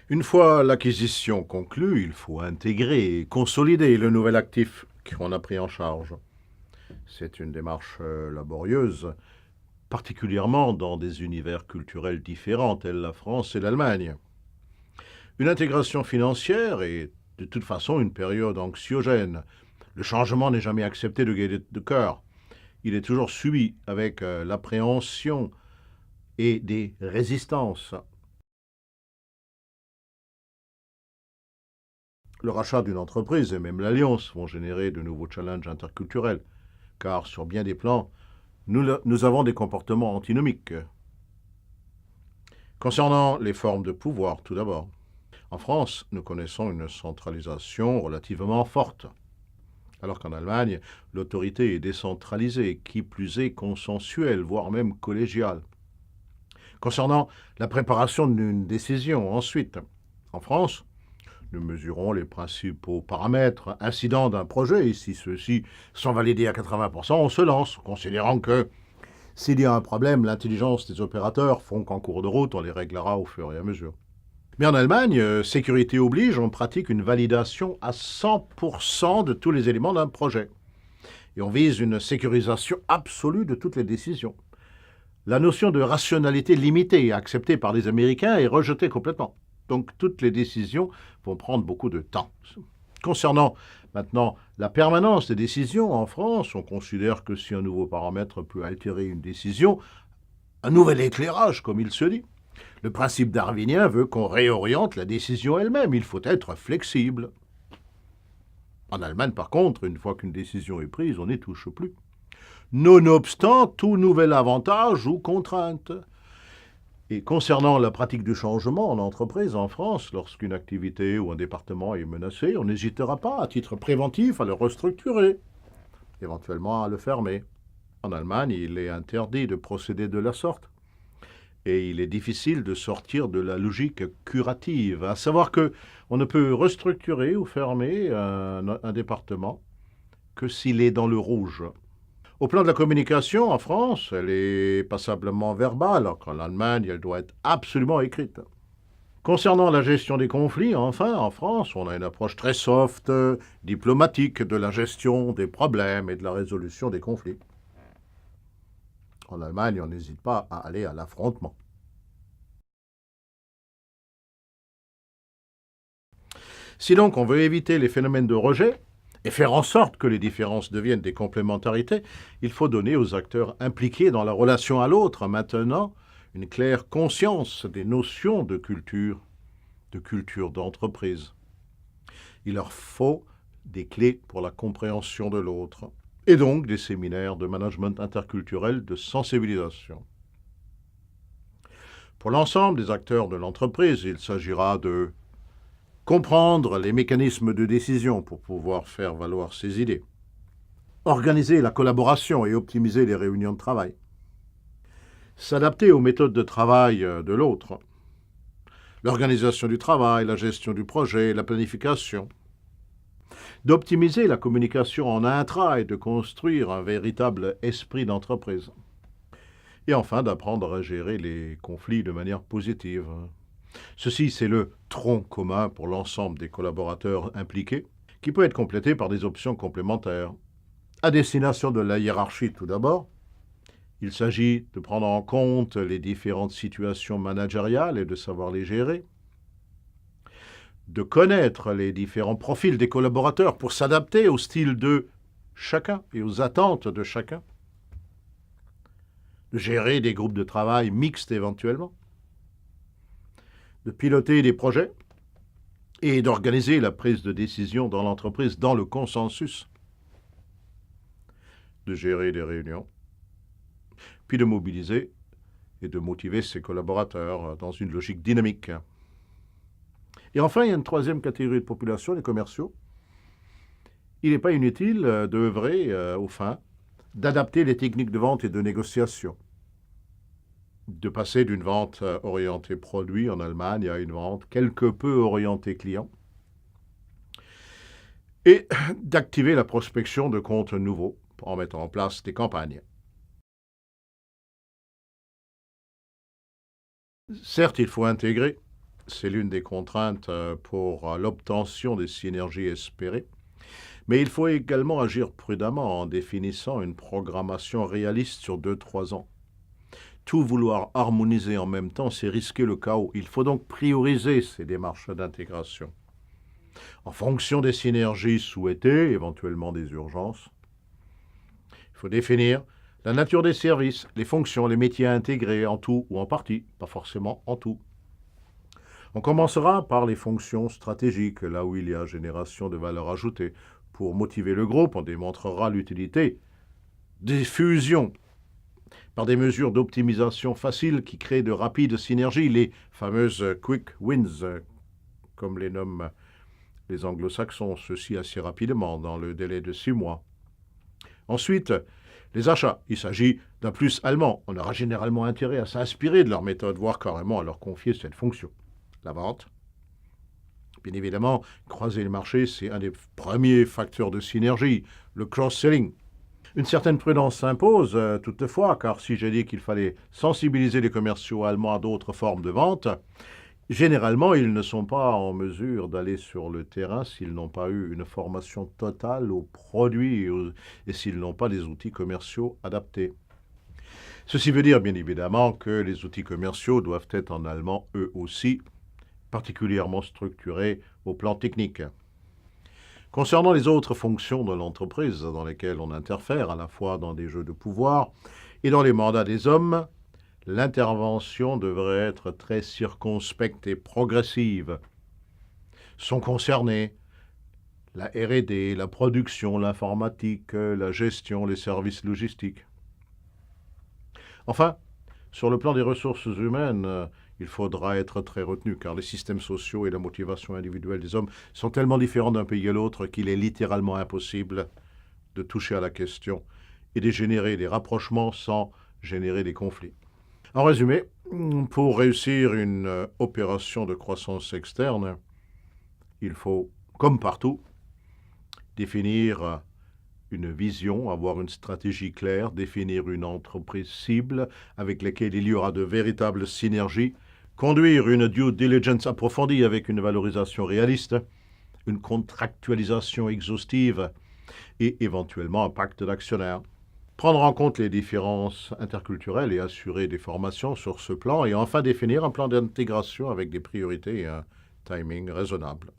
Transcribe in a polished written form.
Une fois l'acquisition conclue, il faut intégrer et consolider le nouvel actif qu'on a pris en charge. C'est une démarche laborieuse, particulièrement dans des univers culturels différents tels la France et l'Allemagne. Une intégration financière est de toute façon une période anxiogène. Le changement n'est jamais accepté de gaieté de cœur. Il est toujours subi avec l'appréhension et des résistances. Le rachat d'une entreprise et même l'alliance vont générer de nouveaux challenges interculturels, car sur bien des plans, nous avons des comportements antinomiques. Concernant les formes de pouvoir, tout d'abord. En France, nous connaissons une centralisation relativement forte, alors qu'en Allemagne, l'autorité est décentralisée, qui plus est consensuelle, voire même collégiale. Concernant la préparation d'une décision, ensuite, en France, nous mesurons les principaux paramètres incidents d'un projet et si ceux-ci sont validés à 80%, on se lance, considérant que s'il y a un problème, l'intelligence des opérateurs font qu'en cours de route, on les réglera au fur et à mesure. Mais en Allemagne, sécurité oblige, on pratique une validation à 100% de tous les éléments d'un projet. Et on vise une sécurisation absolue de toutes les décisions. La notion de rationalité limitée acceptée par les Américains est rejetée complètement. Donc toutes les décisions vont prendre beaucoup de temps. Concernant maintenant la permanence des décisions en France, on considère que si un nouveau paramètre peut altérer une décision, un nouvel éclairage, comme il se dit. Le principe darwinien veut qu'on réoriente la décision elle-même. Il faut être flexible. En Allemagne, par contre, une fois qu'une décision est prise, on n'y touche plus. Nonobstant tout nouvel avantage ou contrainte. Et concernant la pratique du changement en entreprise en France, lorsqu'une activité ou un département est menacé, on n'hésitera pas, à titre préventif, à le restructurer, éventuellement à le fermer. En Allemagne, il est interdit de procéder de la sorte. Et il est difficile de sortir de la logique curative, à savoir que on ne peut restructurer ou fermer un département que s'il est dans le rouge. Au plan de la communication, en France, elle est passablement verbale, alors qu'en Allemagne, elle doit être absolument écrite. Concernant la gestion des conflits, enfin, en France, on a une approche très soft, diplomatique de la gestion des problèmes et de la résolution des conflits. En Allemagne, on n'hésite pas à aller à l'affrontement. Si donc on veut éviter les phénomènes de rejet et faire en sorte que les différences deviennent des complémentarités, il faut donner aux acteurs impliqués dans la relation à l'autre maintenant une claire conscience des notions de culture d'entreprise. Il leur faut des clés pour la compréhension de l'autre et donc des séminaires de management interculturel de sensibilisation. Pour l'ensemble des acteurs de l'entreprise, il s'agira de comprendre les mécanismes de décision pour pouvoir faire valoir ses idées, organiser la collaboration et optimiser les réunions de travail, s'adapter aux méthodes de travail de l'autre, l'organisation du travail, la gestion du projet, la planification, d'optimiser la communication en intra et de construire un véritable esprit d'entreprise. Et enfin, d'apprendre à gérer les conflits de manière positive. Ceci, c'est le tronc commun pour l'ensemble des collaborateurs impliqués, qui peut être complété par des options complémentaires. À destination de la hiérarchie tout d'abord, il s'agit de prendre en compte les différentes situations managériales et de savoir les gérer, de connaître les différents profils des collaborateurs pour s'adapter au style de chacun et aux attentes de chacun, de gérer des groupes de travail mixtes éventuellement, de piloter des projets et d'organiser la prise de décision dans l'entreprise dans le consensus, de gérer des réunions, puis de mobiliser et de motiver ses collaborateurs dans une logique dynamique. Et enfin, il y a une troisième catégorie de population, les commerciaux. Il n'est pas inutile d'œuvrer aux fins d'adapter les techniques de vente et de négociation, de passer d'une vente orientée produit en Allemagne à une vente quelque peu orientée client, et d'activer la prospection de comptes nouveaux en mettant en place des campagnes. Certes, il faut intégrer c'est l'une des contraintes pour l'obtention des synergies espérées. Mais il faut également agir prudemment en définissant une programmation réaliste sur 2-3 ans. Tout vouloir harmoniser en même temps, c'est risquer le chaos. Il faut donc prioriser ces démarches d'intégration. En fonction des synergies souhaitées, éventuellement des urgences, il faut définir la nature des services, les fonctions, les métiers intégrés en tout ou en partie, pas forcément en tout. On commencera par les fonctions stratégiques, là où il y a génération de valeur ajoutée. Pour motiver le groupe, on démontrera l'utilité des fusions par des mesures d'optimisation faciles qui créent de rapides synergies, les fameuses quick wins, comme les nomment les anglo-saxons, ceci assez rapidement, dans le délai de 6 mois. Ensuite, les achats. Il s'agit d'un plus allemand. On aura généralement intérêt à s'inspirer de leur méthode, voire carrément à leur confier cette fonction. La vente. Bien évidemment, croiser le marché, c'est un des premiers facteurs de synergie, le cross-selling. Une certaine prudence s'impose, toutefois, car si j'ai dit qu'il fallait sensibiliser les commerciaux allemands à d'autres formes de vente, généralement, ils ne sont pas en mesure d'aller sur le terrain s'ils n'ont pas eu une formation totale aux produits et s'ils n'ont pas des outils commerciaux adaptés. Ceci veut dire, bien évidemment, que les outils commerciaux doivent être en allemand, eux aussi, particulièrement structurés au plan technique. Concernant les autres fonctions de l'entreprise dans lesquelles on interfère, à la fois dans des jeux de pouvoir et dans les mandats des hommes, l'intervention devrait être très circonspecte et progressive. Sont concernés la R&D, la production, l'informatique, la gestion, les services logistiques. Enfin, sur le plan des ressources humaines, il faudra être très retenu car les systèmes sociaux et la motivation individuelle des hommes sont tellement différents d'un pays à l'autre qu'il est littéralement impossible de toucher à la question et de générer des rapprochements sans générer des conflits. En résumé, pour réussir une opération de croissance externe, il faut, comme partout, définir une vision, avoir une stratégie claire, définir une entreprise cible avec laquelle il y aura de véritables synergies, conduire une due diligence approfondie avec une valorisation réaliste, une contractualisation exhaustive et éventuellement un pacte d'actionnaires. Prendre en compte les différences interculturelles et assurer des formations sur ce plan et enfin définir un plan d'intégration avec des priorités et un timing raisonnable.